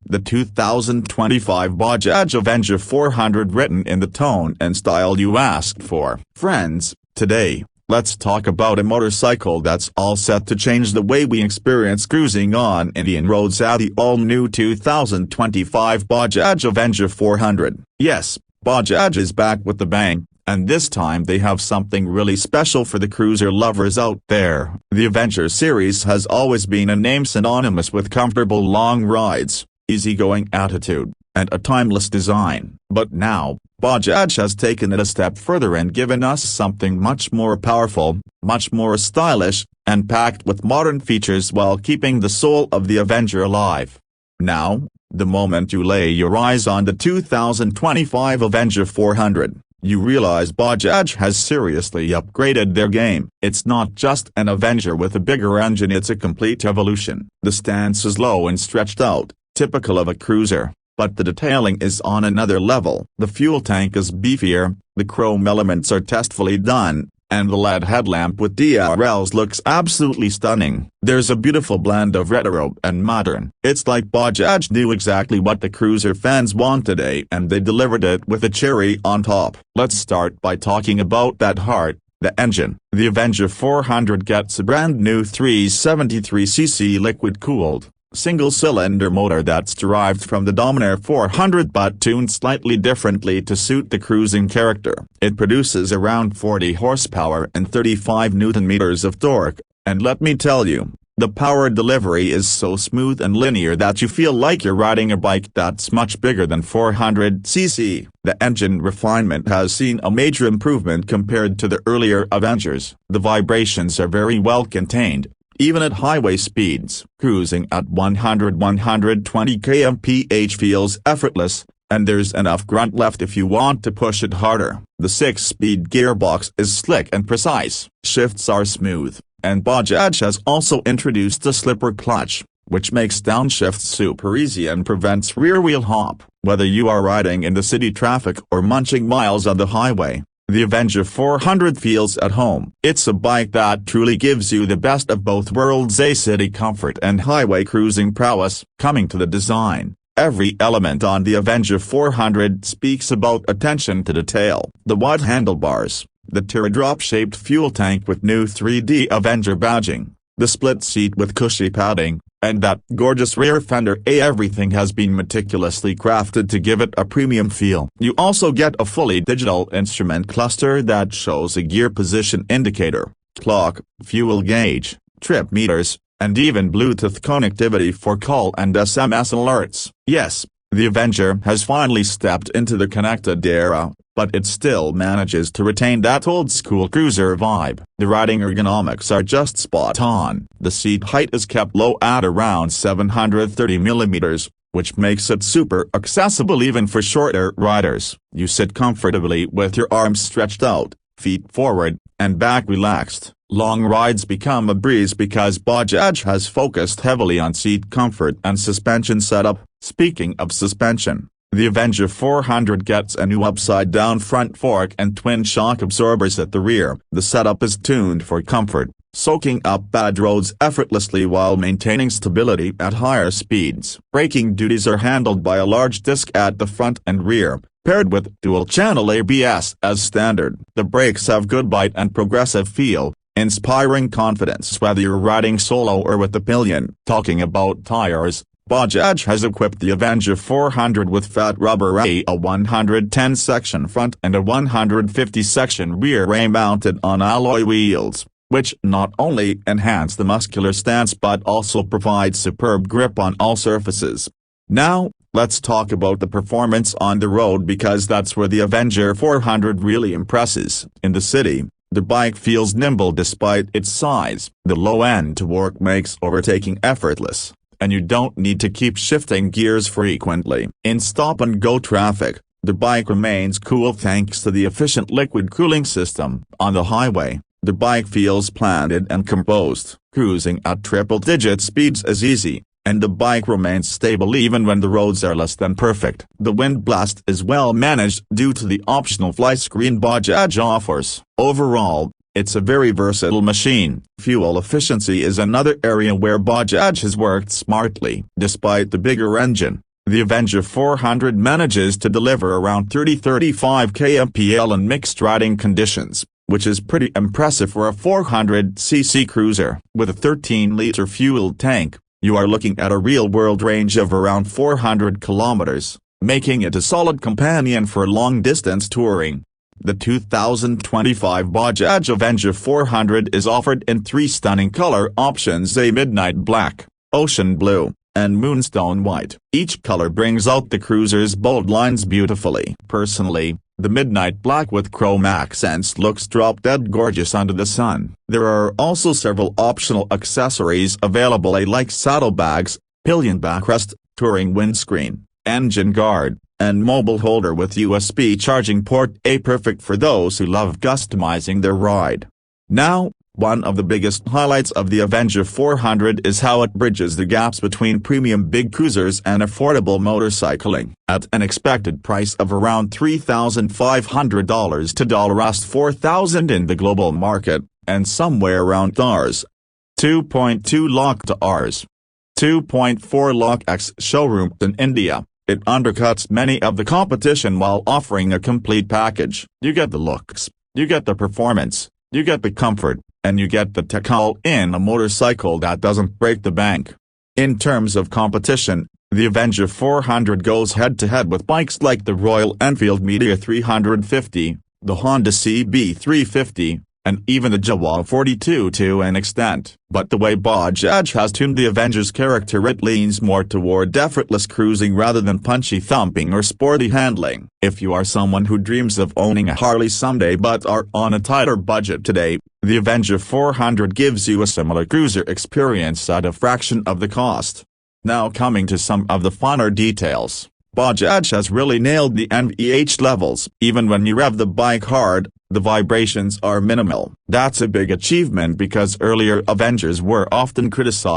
the 2025 Bajaj Avenger 400, written in the tone and style you asked for. Friends, today, let's talk about a motorcycle that's all set to change the way we experience cruising on Indian roads, the all-new 2025 Bajaj Avenger 400. Yes, Bajaj is back with the bang, and this time they have something really special for the cruiser lovers out there. The Avenger series has always been a name synonymous with comfortable long rides, easygoing attitude, and a timeless design. But now, Bajaj has taken it a step further and given us something much more powerful, much more stylish, and packed with modern features while keeping the soul of the Avenger alive. Now, the moment you lay your eyes on the 2025 Avenger 400, you realize Bajaj has seriously upgraded their game. It's not just an Avenger with a bigger engine, it's a complete evolution. The stance is low and stretched out, typical of a cruiser, but the detailing is on another level. The fuel tank is beefier, the chrome elements are tastefully done, and the LED headlamp with DRLs looks absolutely stunning. There's a beautiful blend of retro and modern. It's like Bajaj knew exactly what the cruiser fans want today and they delivered it with a cherry on top. Let's start by talking about that heart, the engine. The Avenger 400 gets a brand new 373cc liquid-cooled, single-cylinder motor that's derived from the Dominator 400 but tuned slightly differently to suit the cruising character. It produces around 40 horsepower and 35 Nm of torque, and let me tell you, the power delivery is so smooth and linear that you feel like you're riding a bike that's much bigger than 400cc. The engine refinement has seen a major improvement compared to the earlier Avengers. The vibrations are very well contained, even at highway speeds. Cruising at 100-120 km/h feels effortless, and there's enough grunt left if you want to push it harder. The 6-speed gearbox is slick and precise. Shifts are smooth, and Bajaj has also introduced a slipper clutch, which makes downshifts super easy and prevents rear-wheel hop. Whether you are riding in the city traffic or munching miles on the highway, the Avenger 400 feels at home. It's a bike that truly gives you the best of both worlds, a city comfort and highway cruising prowess. Coming to the design, every element on the Avenger 400 speaks about attention to detail. The wide handlebars, the teardrop-shaped fuel tank with new 3D Avenger badging, the split seat with cushy padding, and that gorgeous rear fender, everything has been meticulously crafted to give it a premium feel. You also get a fully digital instrument cluster that shows a gear position indicator, clock, fuel gauge, trip meters, and even Bluetooth connectivity for call and SMS alerts. Yes, the Avenger has finally stepped into the connected era, but it still manages to retain that old-school cruiser vibe. The riding ergonomics are just spot on. The seat height is kept low at around 730 mm, which makes it super accessible even for shorter riders. You sit comfortably with your arms stretched out, feet forward, and back relaxed. Long rides become a breeze because Bajaj has focused heavily on seat comfort and suspension setup. Speaking of suspension, the Avenger 400 gets a new upside-down front fork and twin shock absorbers at the rear. The setup is tuned for comfort, soaking up bad roads effortlessly while maintaining stability at higher speeds. Braking duties are handled by a large disc at the front and rear, paired with dual-channel ABS as standard. The brakes have good bite and progressive feel, inspiring confidence whether you're riding solo or with a pillion. Talking about tires, Bajaj has equipped the Avenger 400 with fat rubber, a 110-section front and a 150-section rear, mounted on alloy wheels, which not only enhance the muscular stance but also provide superb grip on all surfaces. Now, let's talk about the performance on the road because that's where the Avenger 400 really impresses. In the city, the bike feels nimble despite its size. The low-end torque makes overtaking effortless, and you don't need to keep shifting gears frequently. In stop-and-go traffic, the bike remains cool thanks to the efficient liquid cooling system. On the highway, the bike feels planted and composed. Cruising at triple-digit speeds is easy, and the bike remains stable even when the roads are less than perfect. The wind blast is well managed due to the optional fly screen Bajaj offers. Overall, it's a very versatile machine. Fuel efficiency is another area where Bajaj has worked smartly. Despite the bigger engine, the Avenger 400 manages to deliver around 30-35 kmpl in mixed riding conditions, which is pretty impressive for a 400cc cruiser. With a 13-liter fuel tank, you are looking at a real-world range of around 400 kilometers, making it a solid companion for long-distance touring. The 2025 Bajaj Avenger 400 is offered in 3 stunning color options: a midnight black, ocean blue, and moonstone white. Each color brings out the cruiser's bold lines beautifully. Personally, the midnight black with chrome accents looks drop-dead gorgeous under the sun. There are also several optional accessories available like saddlebags, pillion backrest, touring windscreen, engine guard, and mobile holder with USB charging port, perfect for those who love customizing their ride. Now, one of the biggest highlights of the Avenger 400 is how it bridges the gaps between premium big cruisers and affordable motorcycling. At an expected price of around $3,500 to $4,000 in the global market, and somewhere around Rs. 2.2 lakh to Rs. 2.4 lakh ex showroom in India, it undercuts many of the competition while offering a complete package. You get the looks, you get the performance, you get the comfort, and you get the tech all in a motorcycle that doesn't break the bank. In terms of competition, the Avenger 400 goes head-to-head with bikes like the Royal Enfield Meteor 350, the Honda CB350, and even the Jawa 42 to an extent. But the way Bajaj has tuned the Avenger's character, it leans more toward effortless cruising rather than punchy thumping or sporty handling. If you are someone who dreams of owning a Harley someday but are on a tighter budget today, the Avenger 400 gives you a similar cruiser experience at a fraction of the cost. Now coming to some of the finer details. Bajaj has really nailed the NVH levels. Even when you rev the bike hard, the vibrations are minimal. That's a big achievement because earlier Avengers were often criticized